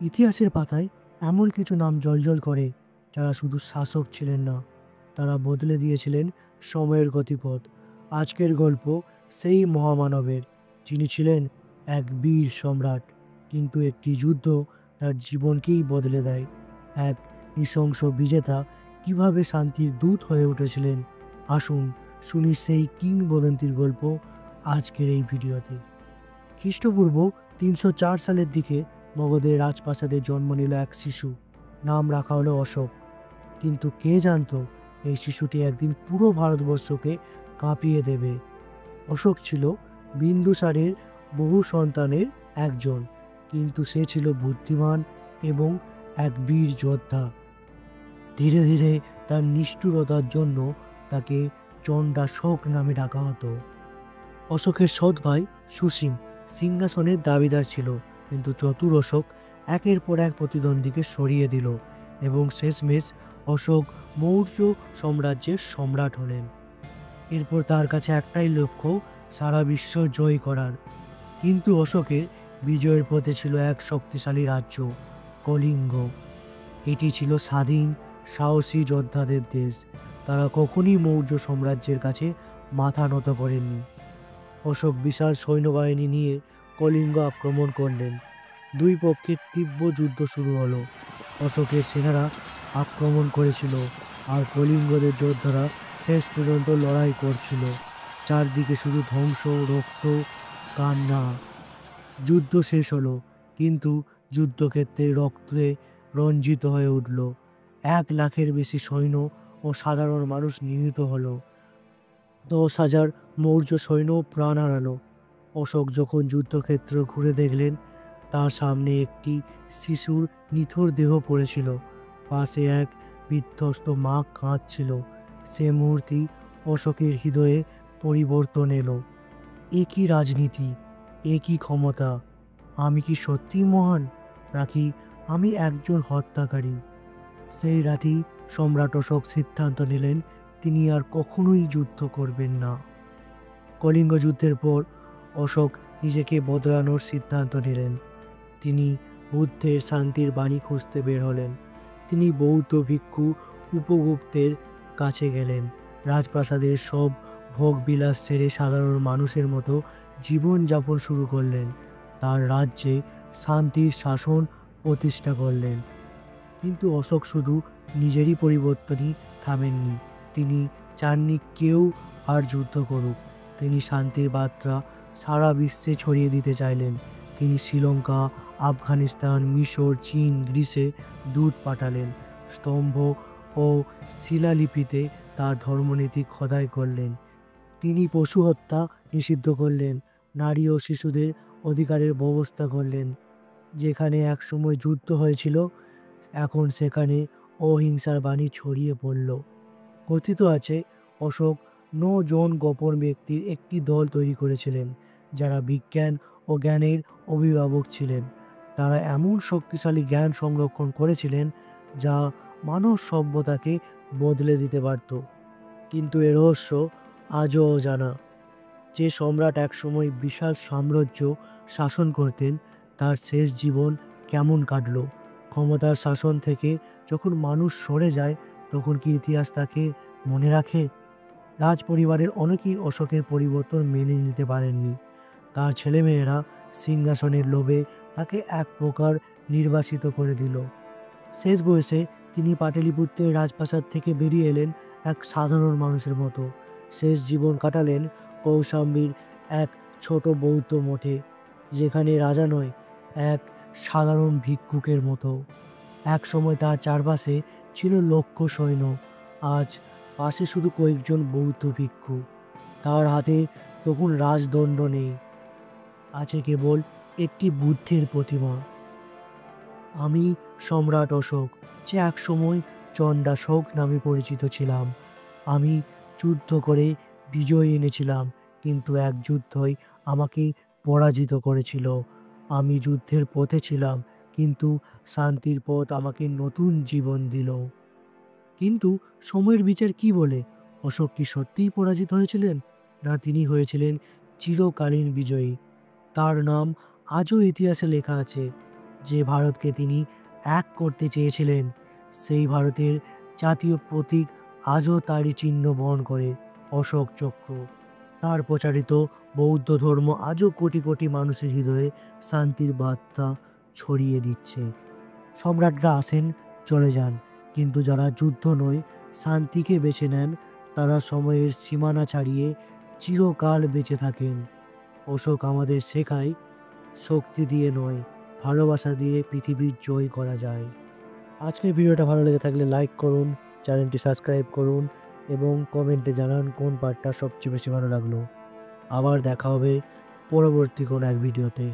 ইতিহাসের পাতায় এমন কিছু নাম জ্বলজ্বল করে যারা শুধু শাসক ছিলেন না, তারা বদলে দিয়েছিলেন সময়ের গতিপথ। আজকের গল্প সেই মহামানবের, যিনি ছিলেন এক বীর সম্রাট, কিন্তু একটি যুদ্ধ তার জীবনকেই বদলে দেয়। এক নৃশংস বিজেতা কিভাবে শান্তির দূত হয়ে উঠেছিলেন, আসুন শুনি সেই কিংবদন্তির গল্প আজকের এই ভিডিওতে। খ্রিস্টপূর্ব ৩০৪ সালের দিকে মগধের রাজপ্রাসাদে জন্ম নিল এক শিশু। নাম রাখা হলো অশোক। কিন্তু কে জানতো এই শিশুটি একদিন পুরো ভারতবর্ষকে কাঁপিয়ে দেবে। অশোক ছিল বিন্দুসারের বহু সন্তানের একজন, কিন্তু সে ছিল বুদ্ধিমান এবং এক বীর যোদ্ধা। ধীরে ধীরে তার নিষ্ঠুরতার জন্য তাকে চণ্ডাশোক নামে ডাকা হতো। অশোকের সৎ ভাই সুসীম সিংহাসনের দাবিদার ছিল, কিন্তু চতুর অশোক একের পর এক প্রতিদ্বন্দ্বীকে সরিয়ে দিল এবং শেষমেশ অশোক মৌর্য সাম্রাজ্যের সম্রাট হলেন। এরপর তার কাছে একটাই লক্ষ্য, সারা বিশ্ব জয় করার। কিন্তু অশোকের বিজয়ের পথে ছিল এক শক্তিশালী রাজ্য, কলিঙ্গ। এটি ছিল স্বাধীন, সাহসী যোদ্ধাদের দেশ। তারা কখনই মৌর্য সাম্রাজ্যের কাছে মাথা নত করেননি। অশোক বিশাল সৈন্যবাহিনী নিয়ে কলিঙ্গ আক্রমণ করলেন। দুই পক্ষের তীব্র যুদ্ধ শুরু হলো। অশোকের সেনারা আক্রমণ করেছিল, আর কলিঙ্গদের যোদ্ধারা শেষ পর্যন্ত লড়াই করছিল। চারদিকে শুধু ধ্বংস, রক্ত, কান্না। যুদ্ধ শেষ হলো, কিন্তু যুদ্ধক্ষেত্রে রক্তে রঞ্জিত হয়ে উঠল। 1 লাখের বেশি সৈন্য ও সাধারণ মানুষ নিহত হলো। 10,000 মৌর্য সৈন্য প্রাণ হারালো। অশোক যখন যুদ্ধক্ষেত্র ঘুরে দেখলেন, তার সামনে একটি শিশুর নিথর দেহ পড়েছিল। পাশে এক বিধ্বস্ত মা কাঁদছিল। সে মুহূর্তে অশোকের হৃদয়ে পরিবর্তন এলো। এ কি রাজনীতি, এ কি ক্ষমতা! আমি কি সত্যিই মহান, নাকি আমি একজন হত্যাকারী? সেই রাতেই সম্রাট অশোক সিদ্ধান্ত নিলেন তিনি আর কখনোই যুদ্ধ করবেন না। কলিঙ্গ যুদ্ধের পর অশোক নিজেকে বদলানোর সিদ্ধান্ত নিলেন। তিনি বুদ্ধের শান্তির বাণী খুঁজতে বের হলেন। তিনি বৌদ্ধ ভিক্ষু উপগুপ্তের কাছে গেলেন। রাজপ্রাসাদের সব ভোগবিলাস ছেড়ে সাধারণ মানুষের মতো জীবনযাপন শুরু করলেন। তার রাজ্যে শান্তির শাসন প্রতিষ্ঠা করলেন। কিন্তু অশোক শুধু নিজেরই পরিবর্তনই থামেননি। তিনি চাননি কেউ আর যুদ্ধ করুক। তিনি শান্তির বার্তা সারা বিশ্বে ছড়িয়ে দিতে চাইলেন। তিনি শ্রীলঙ্কা, আফগানিস্তান, মিশর, চীন, গ্রিসে দূত পাঠালেন। স্তম্ভ ও শিলালিপিতে তার ধর্মনীতি খোদাই করলেন। তিনি পশু হত্যা নিষিদ্ধ করলেন, নারী ও শিশুদের অধিকারের ব্যবস্থা করলেন। যেখানে একসময় যুদ্ধ হয়েছিল, এখন সেখানে অহিংসার বাণী ছড়িয়ে পড়ল। কথিত আছে অশোক 9 জন গোপন ব্যক্তির একটি দল তৈরি করেছিলেন, যারা বিজ্ঞান ও জ্ঞানের অভিভাবক ছিলেন। তারা এমন শক্তিশালী জ্ঞান সংরক্ষণ করেছিলেন যা মানব সভ্যতাকে বদলে দিতে পারত। কিন্তু এ রহস্য আজও অজানা। যে সম্রাট একসময় বিশাল সাম্রাজ্য শাসন করতেন, তার শেষ জীবন কেমন কাটল? ক্ষমতার শাসন থেকে যখন মানুষ সরে যায়, তখন কি ইতিহাস তাকে মনে রাখে? রাজ পরিবারের অনেকেই অশোকের পরিবর্তন মেনে নিতে পারেননি। তার ছেলেমেয়েরা সিংহাসনের লোভে তাকে এক প্রকার নির্বাসিত করে দিল। শেষ বয়সে তিনি পাটলিপুত্রের রাজপ্রাসাদ থেকে বেরিয়ে এলেন এক সাধারণ মানুষের মতো। শেষ জীবন কাটালেন কৌশাম্বীর এক ছোট বৌদ্ধ মঠে, যেখানে রাজা নয়, এক সাধারণ ভিক্ষুকের মতো। এক সময় তার চারপাশে ছিল লক্ষ সৈন্য, আজ পাশে শুধু কয়েকজন বৌদ্ধ ভিক্ষু। তার হাতে তখন রাজদণ্ড নেই, আছে কেবল একটি বুদ্ধের প্রতিমা। আমি সম্রাট অশোক, যে একসময় চণ্ডাশোক নামে পরিচিত ছিলাম। আমি যুদ্ধ করে বিজয় এনেছিলাম, কিন্তু এক যুদ্ধই আমাকে পরাজিত করেছিল। আমি যুদ্ধের পথে ছিলাম, কিন্তু শান্তির পথ আমাকে নতুন জীবন দিল। কিন্তু সময়ের বিচার কি বলে? অশোক কি সত্যিই পরাজিত হয়েছিলেন, না তিনি হয়েছিলেন চিরকালীন বিজয়ী? তার নাম আজও ইতিহাসে লেখা আছে। যে ভারতকে তিনি এক করতে চেয়েছিলেন, সেই ভারতের জাতীয় প্রতীক আজও তারই চিহ্ন বহন করে, অশোক চক্র। তার প্রচারিত বৌদ্ধ ধর্ম আজও কোটি কোটি মানুষের হৃদয়ে শান্তির বার্তা ছড়িয়ে দিচ্ছে। সম্রাটরা আসেন, চলে যান, কিন্তু যারা যুদ্ধ নয়, শান্তিকে বেছে নেন, তারা সময়ের সীমানা ছাড়িয়ে চিরকাল বেঁচে থাকেন। অশোক আমাদের শেখায়, শক্তি দিয়ে নয়, ভালোবাসা দিয়ে পৃথিবীর জয় করা যায়। আজকের ভিডিওটা ভালো লেগে থাকলে লাইক করুন, চ্যানেলটি সাবস্ক্রাইব করুন এবং কমেন্টে জানান কোন পার্টটা সবচেয়ে বেশি ভালো লাগলো। আবার দেখা হবে পরবর্তী কোনো এক ভিডিওতে।